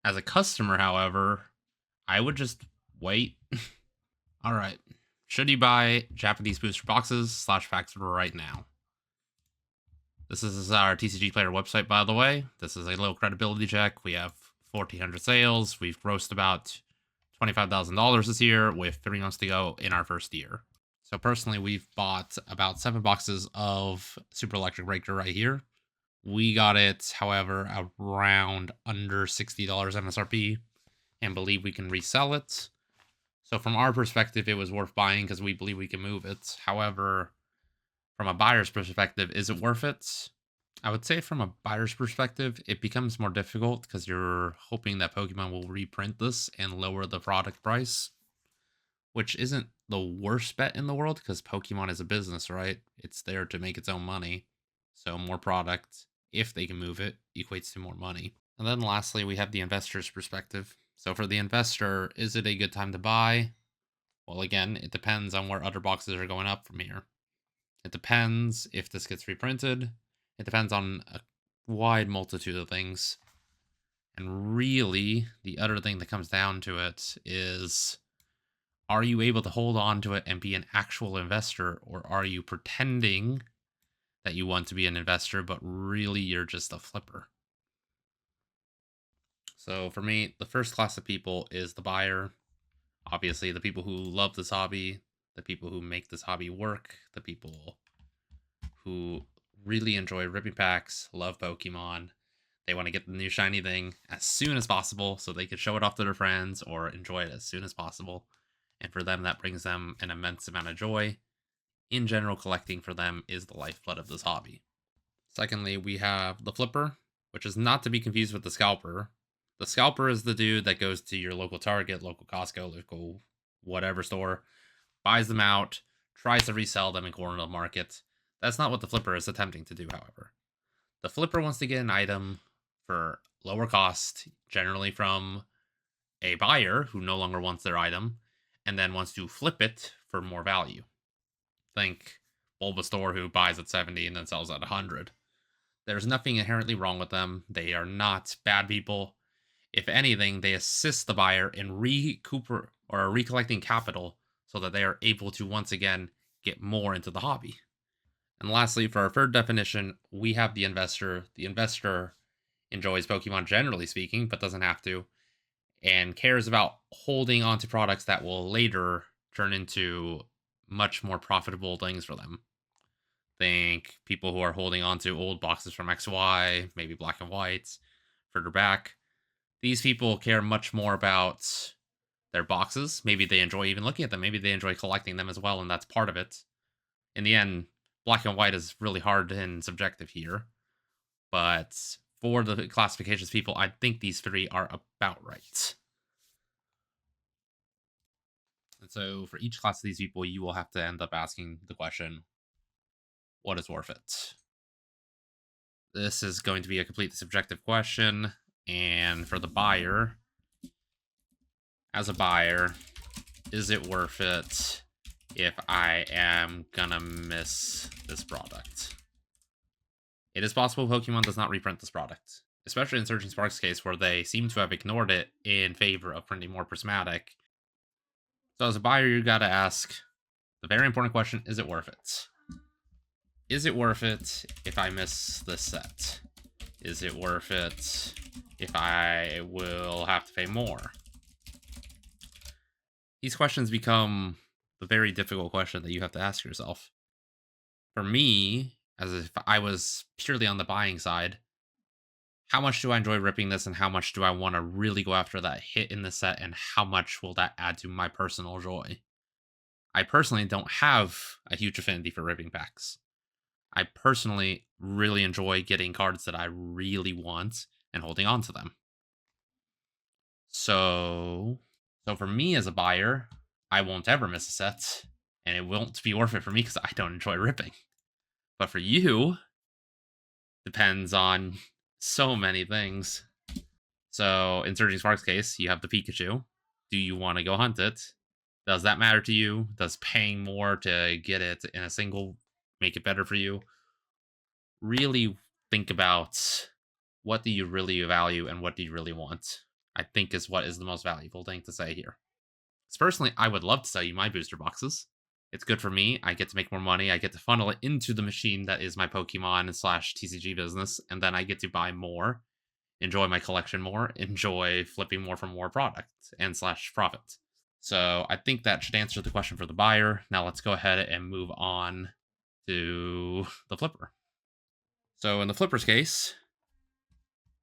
As a customer, however, I would just wait. All right. Should you buy Japanese booster boxes / packs right now? This is our TCG Player website, by the way. This is a little credibility check. We have 1,400 sales. We've grossed about $25,000 this year with 3 months to go in our first year. So personally, we've bought about 7 boxes of Super Electric Breaker right here. We got it, however, around under $60 MSRP and believe we can resell it. So from our perspective, it was worth buying because we believe we can move it. However, from a buyer's perspective, is it worth it? I would say from a buyer's perspective, it becomes more difficult because you're hoping that Pokemon will reprint this and lower the product price, which isn't the worst bet in the world because Pokemon is a business, right? It's there to make its own money. So more product, if they can move it, equates to more money. And then lastly, we have the investor's perspective. So for the investor, is it a good time to buy? Well, again, it depends on where other boxes are going up from here. It depends if this gets reprinted. It depends on a wide multitude of things. And really, the other thing that comes down to it is, are you able to hold on to it and be an actual investor, or are you pretending that you want to be an investor, but really you're just a flipper? So for me, the first class of people is the buyer. Obviously, the people who love this hobby, the people who make this hobby work, the people who really enjoy ripping packs, love Pokemon. They want to get the new shiny thing as soon as possible so they can show it off to their friends or enjoy it as soon as possible. And for them, that brings them an immense amount of joy. In general, collecting for them is the lifeblood of this hobby. Secondly, we have the flipper, which is not to be confused with the scalper. The scalper is the dude that goes to your local Target, local Costco, local whatever store, buys them out, tries to resell them and corner the market. That's not what the flipper is attempting to do, however. The flipper wants to get an item for lower cost, generally from a buyer who no longer wants their item, and then wants to flip it for more value. Think Bulbasaur who buys at 70 and then sells at 100. There's nothing inherently wrong with them. They are not bad people. If anything, they assist the buyer in recollecting capital so that they are able to once again get more into the hobby. And lastly, for our third definition, we have the investor. The investor enjoys Pokemon generally speaking, but doesn't have to, and cares about holding on to products that will later turn into much more profitable things for them. Think people who are holding on to old boxes from XY, maybe black and whites, further back. These people care much more about their boxes. Maybe they enjoy even looking at them. Maybe they enjoy collecting them as well, and that's part of it. In the end, black and white is really hard and subjective here. But for the classifications people, I think these three are about right. And so for each class of these people, you will have to end up asking the question, what is worth it? This is going to be a completely subjective question. And for the buyer, as a buyer, is it worth it if I am gonna miss this product? It is possible Pokemon does not reprint this product, especially in Surging Spark's case where they seem to have ignored it in favor of printing more prismatic. So as a buyer, you gotta ask the very important question, is it worth it? Is it worth it if I miss this set? Is it worth it if I will have to pay more? These questions become the very difficult question that you have to ask yourself. For me, as if I was purely on the buying side, how much do I enjoy ripping this and how much do I want to really go after that hit in the set and how much will that add to my personal joy? I personally don't have a huge affinity for ripping packs. I personally really enjoy getting cards that I really want and holding on to them. So for me as a buyer, I won't ever miss a set, and it won't be worth it for me because I don't enjoy ripping. But for you, depends on so many things. So in Surging Spark's case, you have the Pikachu. Do you want to go hunt it? Does that matter to you? Does paying more to get it in a single make it better for you? Really think about what do you really value and what do you really want. I think is what is the most valuable thing to say here. 'Cause personally, I would love to sell you my booster boxes. It's good for me. I get to make more money. I get to funnel it into the machine that is my Pokemon slash TCG business, and then I get to buy more, enjoy my collection more, enjoy flipping more for more product and slash profit. So I think that should answer the question for the buyer. Now let's go ahead and move on to the flipper. So in the flipper's case,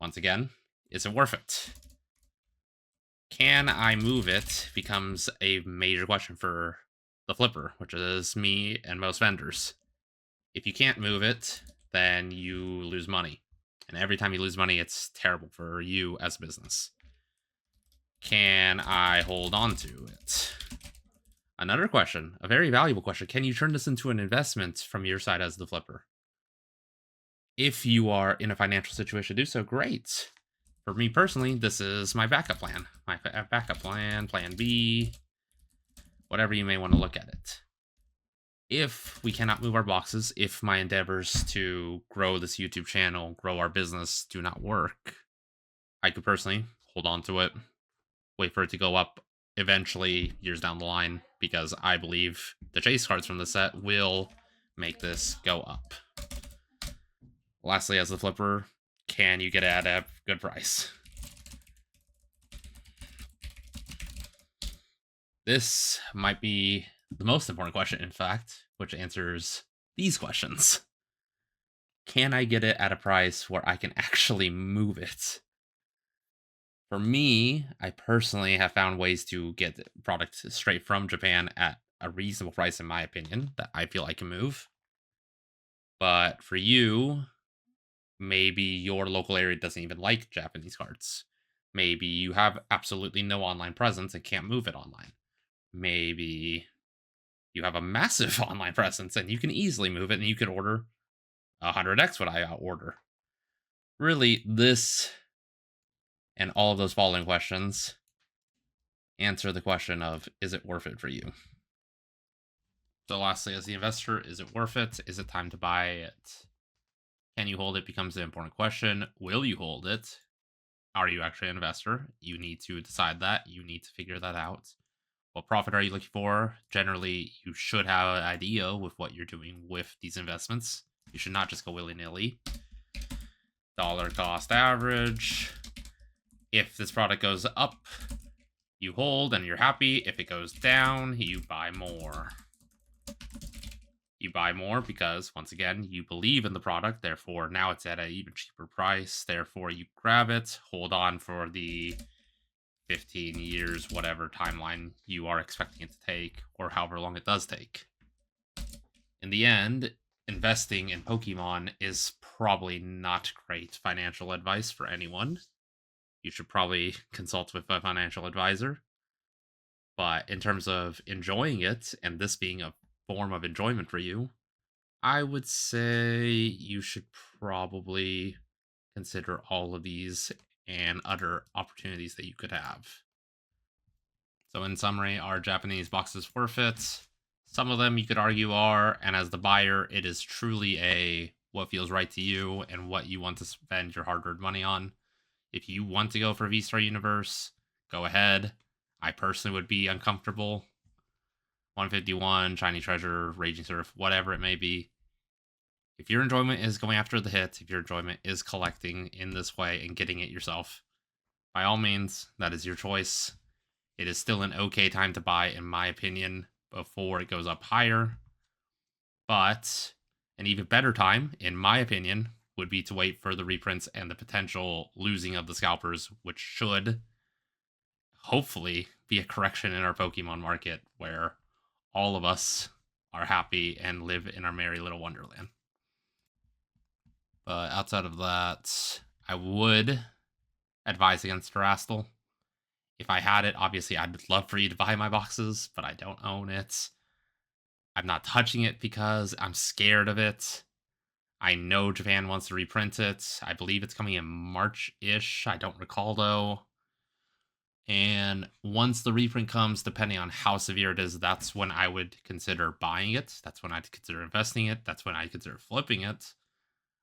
once again, is it worth it? Can I move it becomes a major question for the flipper, which is me and most vendors. If you can't move it, then you lose money. And every time you lose money, it's terrible for you as a business. Can I hold on to it? Another question, a very valuable question. Can you turn this into an investment from your side as the flipper? If you are in a financial situation to do so, great. For me personally, this is my backup plan. My backup plan, plan B, whatever you may want to look at it. If we cannot move our boxes, if my endeavors to grow this YouTube channel, grow our business do not work, I could personally hold on to it, wait for it to go up eventually years down the line, because I believe the chase cards from the set will make this go up. Lastly, as the flipper, can you get it at a good price? This might be the most important question, in fact, which answers these questions. Can I get it at a price where I can actually move it? For me, I personally have found ways to get product straight from Japan at a reasonable price, in my opinion, that I feel I can move. But for you, maybe your local area doesn't even like Japanese cards. Maybe you have absolutely no online presence and can't move it online. Maybe you have a massive online presence and you can easily move it and you can order 100x what I order. Really, this and all of those following questions answer the question of, is it worth it for you? So lastly, as the investor, is it worth it? Is it time to buy it? Can you hold it becomes an important question. Will you hold it? Are you actually an investor? You need to decide that. You need to figure that out. What profit are you looking for? Generally, you should have an idea with what you're doing with these investments. You should not just go willy-nilly. Dollar cost average. If this product goes up, you hold and you're happy. If it goes down, you buy more. You buy more because, once again, you believe in the product. Therefore, now it's at an even cheaper price. Therefore, you grab it, hold on for the 15 years, whatever timeline you are expecting it to take, or however long it does take. In the end, investing in Pokemon is probably not great financial advice for anyone. You should probably consult with a financial advisor. But in terms of enjoying it, and this being a form of enjoyment for you, I would say you should probably consider all of these and other opportunities that you could have. So in summary, are Japanese boxes worth it? Some of them you could argue are, and as the buyer, it is truly a what feels right to you and what you want to spend your hard-earned money on. If you want to go for V-Star Universe, go ahead. I personally would be uncomfortable. 151, Shiny Treasure, Raging Surf, whatever it may be. If your enjoyment is going after the hit, if your enjoyment is collecting in this way and getting it yourself, by all means, that is your choice. It is still an okay time to buy, in my opinion, before it goes up higher. But an even better time, in my opinion, would be to wait for the reprints and the potential losing of the scalpers, which should hopefully be a correction in our Pokemon market where all of us are happy and live in our merry little wonderland. But outside of that, I would advise against Terastal. If I had it, obviously I'd love for you to buy my boxes, but I don't own it. I'm not touching it because I'm scared of it. I know Japan wants to reprint it. I believe it's coming in March-ish. I don't recall, though. And once the reprint comes, depending on how severe it is, that's when I would consider buying it. That's when I'd consider investing it. That's when I'd consider flipping it.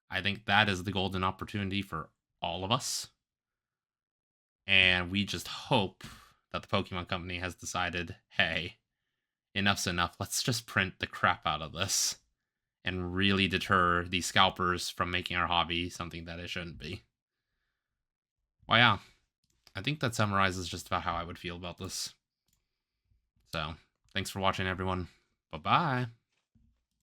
I think that is the golden opportunity for all of us. And we just hope that the Pokemon Company has decided, hey, enough's enough. Let's just print the crap out of this and really deter these scalpers from making our hobby something that it shouldn't be. Well, yeah, I think that summarizes just about how I would feel about this. So, thanks for watching, everyone. Bye-bye.